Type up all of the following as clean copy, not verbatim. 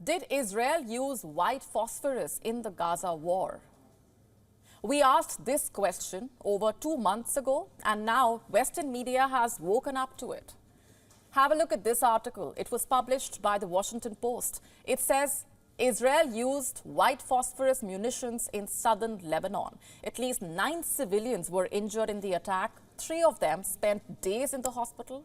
Did Israel use white phosphorus in the Gaza war? We asked this question over 2 months ago, and now Western media has woken up to it. Have a look at this article. It was published by the Washington Post. It says Israel used white phosphorus munitions in southern Lebanon. At least 9 civilians were injured in the attack. 3 of them spent days in the hospital.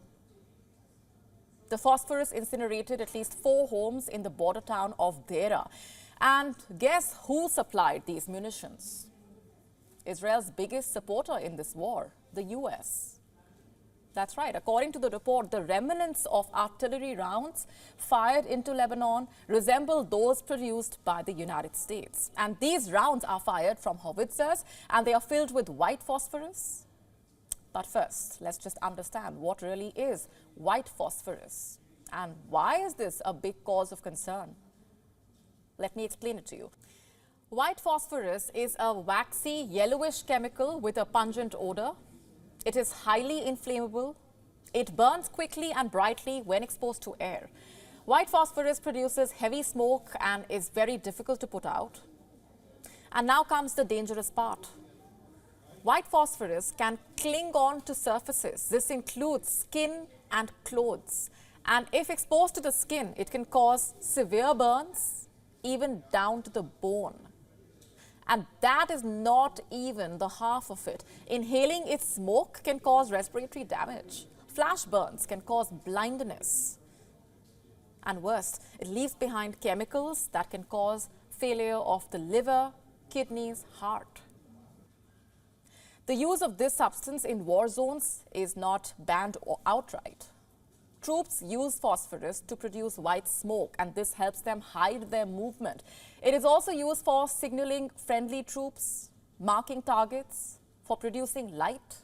The phosphorus incinerated at least 4 homes in the border town of Deira. And guess who supplied these munitions? Israel's biggest supporter in this war, the US. That's right. According to the report, the remnants of artillery rounds fired into Lebanon resemble those produced by the United States. And these rounds are fired from howitzers, and they are filled with white phosphorus. But first, let's just understand what really is white phosphorus and why is this a big cause of concern? Let me explain it to you. White phosphorus is a waxy yellowish chemical with a pungent odor. It is highly inflammable. It burns quickly and brightly when exposed to air. White phosphorus produces heavy smoke and is very difficult to put out. And now comes the dangerous part. White phosphorus can cling on to surfaces. This includes skin and clothes. And if exposed to the skin, it can cause severe burns, even down to the bone. And that is not even the half of it. Inhaling its smoke can cause respiratory damage. Flash burns can cause blindness. And worst, it leaves behind chemicals that can cause failure of the liver, kidneys, heart. The use of this substance in war zones is not banned outright. Troops use phosphorus to produce white smoke, and this helps them hide their movement. It is also used for signaling friendly troops, marking targets, for producing light.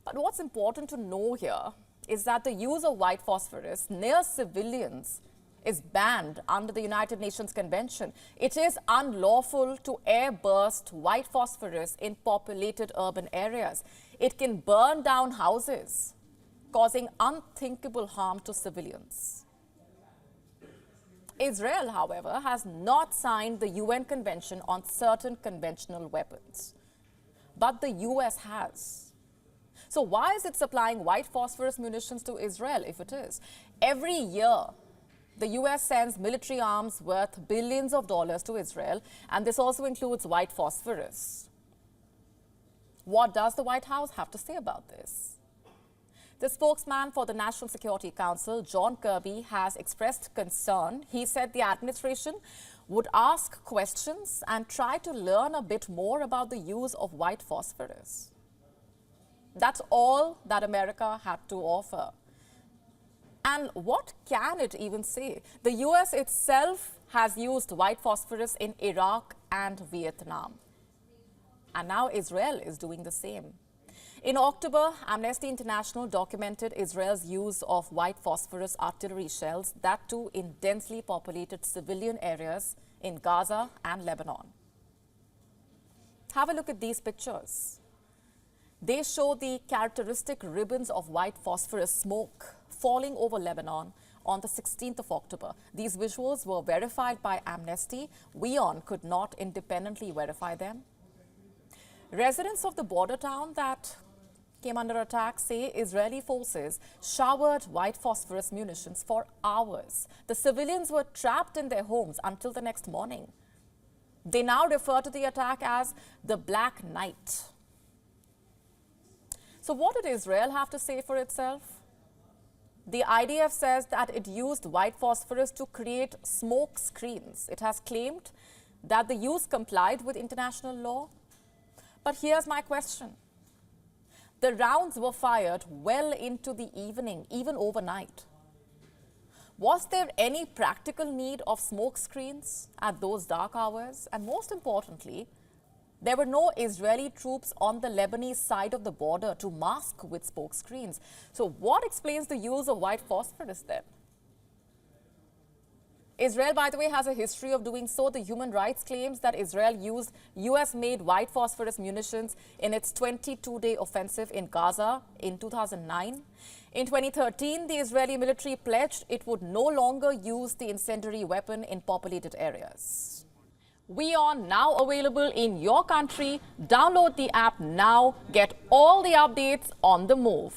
But what's important to know here is that the use of white phosphorus near civilians is banned under the United Nations Convention. It is unlawful to airburst white phosphorus in populated urban areas. It can burn down houses, causing unthinkable harm to civilians. Israel, however, has not signed the UN Convention on certain conventional weapons, but the US has. So why is it supplying white phosphorus munitions to Israel if it is? Every year, the US sends military arms worth billions of dollars to Israel, and this also includes white phosphorus. What does the White House have to say about this? The spokesman for the National Security Council, John Kirby, has expressed concern. He said the administration would ask questions and try to learn a bit more about the use of white phosphorus. That's all that America had to offer. And what can it even say? The US itself has used white phosphorus in Iraq and Vietnam. And now Israel is doing the same. In October, Amnesty International documented Israel's use of white phosphorus artillery shells, that too in densely populated civilian areas in Gaza and Lebanon. Have a look at these pictures. They show the characteristic ribbons of white phosphorus smoke falling over Lebanon on the 16th of October. These visuals were verified by Amnesty. WION could not independently verify them. Residents of the border town that came under attack say Israeli forces showered white phosphorus munitions for hours. The civilians were trapped in their homes until the next morning. They now refer to the attack as the Black Night. So what did Israel have to say for itself? The IDF says that it used white phosphorus to create smoke screens. It has claimed that the use complied with international law. But here's my question. The rounds were fired well into the evening, even overnight. Was there any practical need of smoke screens at those dark hours? And most importantly, there were no Israeli troops on the Lebanese side of the border to mask with smoke screens. So what explains the use of white phosphorus then? Israel, by the way, has a history of doing so. The human rights claims that Israel used US-made white phosphorus munitions in its 22-day offensive in Gaza in 2009. In 2013, the Israeli military pledged it would no longer use the incendiary weapon in populated areas. WION now available in your country. Download the app now. Get all the updates on the move.